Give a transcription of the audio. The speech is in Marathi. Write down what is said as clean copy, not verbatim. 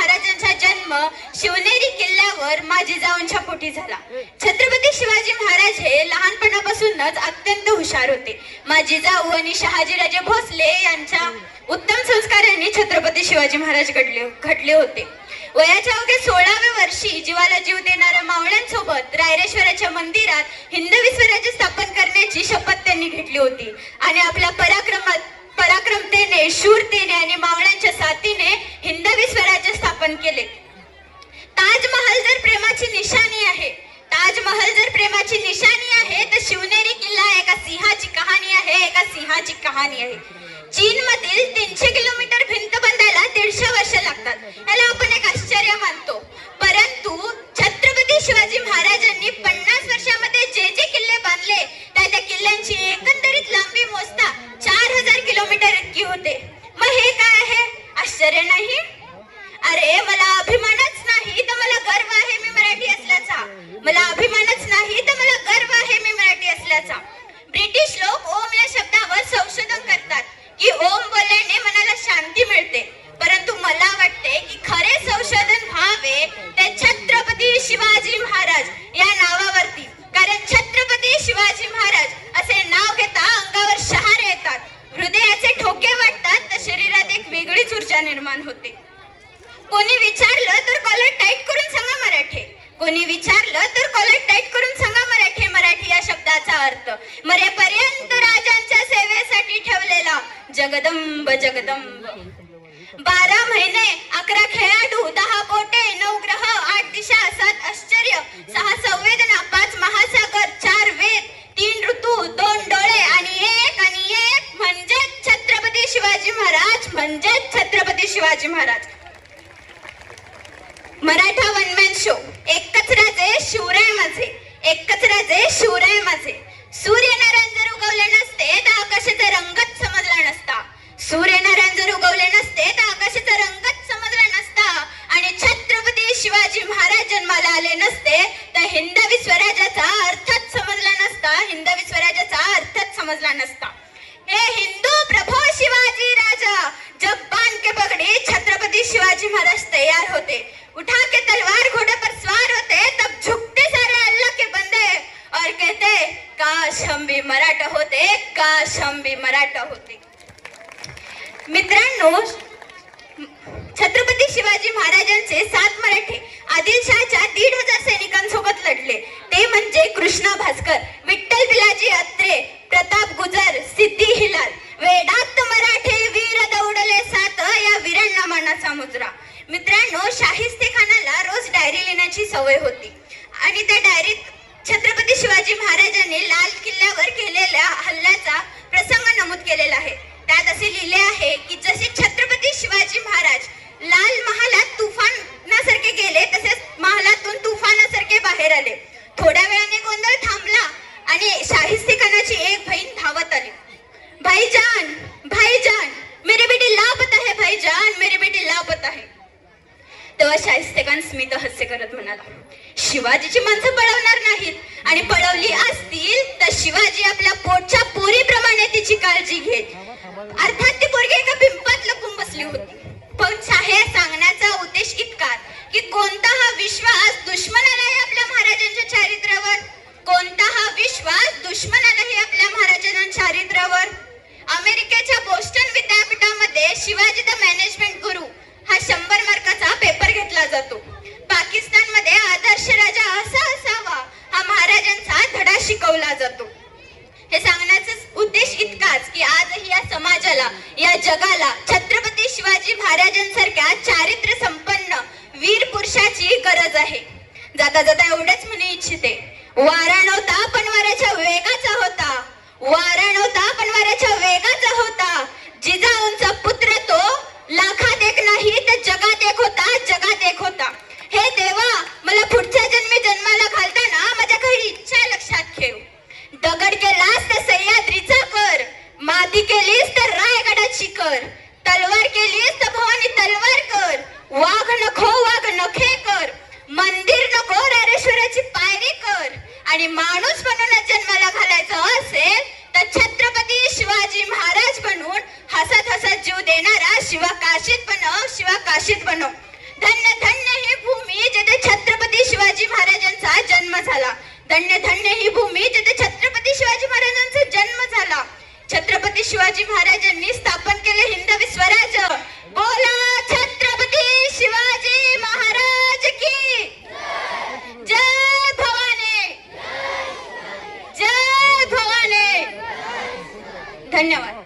महाराजांचा जन्म शिवनेरी किल्ल्यावर माजीजाऊंच्या पोटी झाला. छत्रपती शिवाजी महाराज हे लहानपणापासूनच अत्यंत हुशार होते. माजीजाऊ आणि शहाजीराजे भोसले यांच्या उत्तम संस्कारांनी छत्रपती शिवाजी महाराज घडले होते. वयाच्या अवघ्या 16व्या वर्षी जीवाला जीव देणाऱ्या मावळ्यांसोबत रायरेश्वराच्या मंदिरात हिंदवी स्वराज्य स्थापन करण्याची शपथ त्यांनी घेतली होती आणि आपल्या पराक्रमतेने, शूरतेने आणि मावळ्यांच्या साथीने हिंदवी स्वराज्य स्थापन केले. ताजमहल जर प्रेमाची निशाणी आहे, तर शिवनेरी किल्ला एका सिंहाची कहाणी आहे. चीन मधील 300 किलोमीटर भिंत बांधायला 150 वर्ष लागतात. याला आपण एक आश्चर्य मानतो, परंतु छत्रपती शिवाजी महाराजांनी 50 वर्षामध्ये जे किल्ले बांधले त्या किल्ल्यांची एकंदरीत लांबी मोजता 4000 किलोमीटर इतकी होते. मग हे काय आहे? आश्चर्य नाही? अरे मला अभिमानच नाही तर मला गर्व आहे मी मराठी असल्याचा. ब्रिटिश लोक ओम या शब्दावर संशोधन करतात की ओम बोलल्याने मनाला शांती मिळते, परंतु मला वाटते की खरे संशोधन व्हावे ते छत्रपती शिवाजी महाराज या नावावरती. कारण छत्रपती शिवाजी महाराज असे नाव घेता अंगावर शहारे येतात, हृदयाचे ठोके वाटतात तर शरीरात एक वेगळीच ऊर्जा निर्माण होते. कोणी विचारलं तर कॉलर टाईट करून सांगा मराठी या शब्दाचा अर्थ मरेपर्यंत राजांच्या सेवेसाठी ठेवलेला जगदंब. 12 महिने, 11 खेळाडू, 10 बोटे, 9 ग्रह, 8 दिशा, 7 आश्चर्य, 6 संवेदना, 5 महासागर, 4 वेद, 3 ऋतू, 2 डोळे आणि एक म्हणजेच छत्रपती शिवाजी महाराज. Maratha one man show. एकच राजे शिवराय माझे. सूर्यनारायण जर उगवले नसते तर आकाशाचा रंगच समजला नसता आणि छत्रपती शिवाजी महाराज जन्माला आले नसते तर हिंदवी स्वराज्याचा अर्थच समजला नसता. हे हिंदू प्रभो शिवाजी राजा, जब बांध के पगड़ी छत्रपती शिवाजी महाराज तैयार होते, उठा के तलवार घोड़े पर सवार होते, तब झुकते सारे अल्लाह के बंदे और कहते काश हम भी मराठा होते. मित्रांनो, छत्रपती शिवाजी महाराजांचे 7 मराठे आदिलशहाच्या 1500 सैनिकांसोबत लढले. ते म्हणजे कृष्णा भास्कर, विठ्ठल बिलाजी अत्रे, प्रताप गुजर, सिद्धी हिलाल. वेडात मराठे वीर दौडले 7, या वीरांना मानाचा मुजरा. मित्रांनो, शाहिस्तेखानाला रोज डायरी लिहिण्याची सवय होती आणि त्या डायरीत छत्रपती शिवाजी महाराजांनी लाल किल्ल्यावर केलेल्या हल्ल्याचा प्रसंग नमूद केलेला आहे. त्यात असे लिहिले आहे की जसे छत्रपती शिवाजी महाराज लाल महालात तुफानासारखे गेले, तसेच महालातून तुफानासारखे बाहेर आले. थोड्या वेळाने गोंधळ थांबला आणि शाहिस्तेखानाची एक बहीण धावत आली. भाईजान, मेरी बेटी लापता है. तेव्हा शाहिस्तेखान स्मित हास्य करत म्हणाला, शिवाजीची माणसं पळवणार नाहीत आणि पळवली असतील तर शिवाजी आपल्या पोटच्या पोरीप्रमाणे तिची काळजी घेत. अर्थात ती पोरगी एका पिंपात लपून बसली होती. पण हे सांगण्याचा उद्देश इतकाच की कोणता हा विश्वास दुश्मनालाही आपल्या महाराजांच्या चारित्र्यावर. अमेरिकेच्या बोस्टन विद्यापीठामध्ये शिवाजी द मॅनेजमेंट गुरु हा 100 मार्काचा पेपर घेतला जातो. पाकिस्तानमध्ये आदर्श राजा असा असावा हा महाराजांचा धडा शिकवला जातो. हे सांगण्याचा उद्देश इतकाच की आजही या समाजाला, या जगाला छत्रपती शिवाजी महाराजांसारख्या चारित्र्य संपन्न वीर पुरुषाची गरज आहे. जाता जाता एवढेच म्हणू इच्छिते, वारा नव्हता पण वाऱ्याच्या वेगाचा होता. जिजाऊंचा पुत्र तो लाखात एक नाही तर जगात एक होता. हे देवा, मला पुढच्या जन्मी जन्माला घालताना माझ्या काही इच्छा लक्षात ठेव. दगड केलास तर सह्याद्रीचा कर, माती केलीस तर रायगडाची कर, तलवार केलीस तर भवानी तलवार कर, वाघ नखे कर, मंदिर नको रायरेश्वराची पायरी कर आणि माणूस बनून जन्माला घालायचं असेल तर छत्रपती शिवाजी महाराज बनून हसत जीव देणारा शिवा काशीत बनव. धन्यवाद. जन्म झाला. धन्य धन्य ही भूमी जिथे छत्रपती शिवाजी महाराजांचा जन्म झाला. छत्रपती शिवाजी महाराजांनी स्थापन केले हिंदवी स्वराज्य. बोला छत्रपती शिवाजी महाराज की जय भवानी, जय भवानी. धन्यवाद.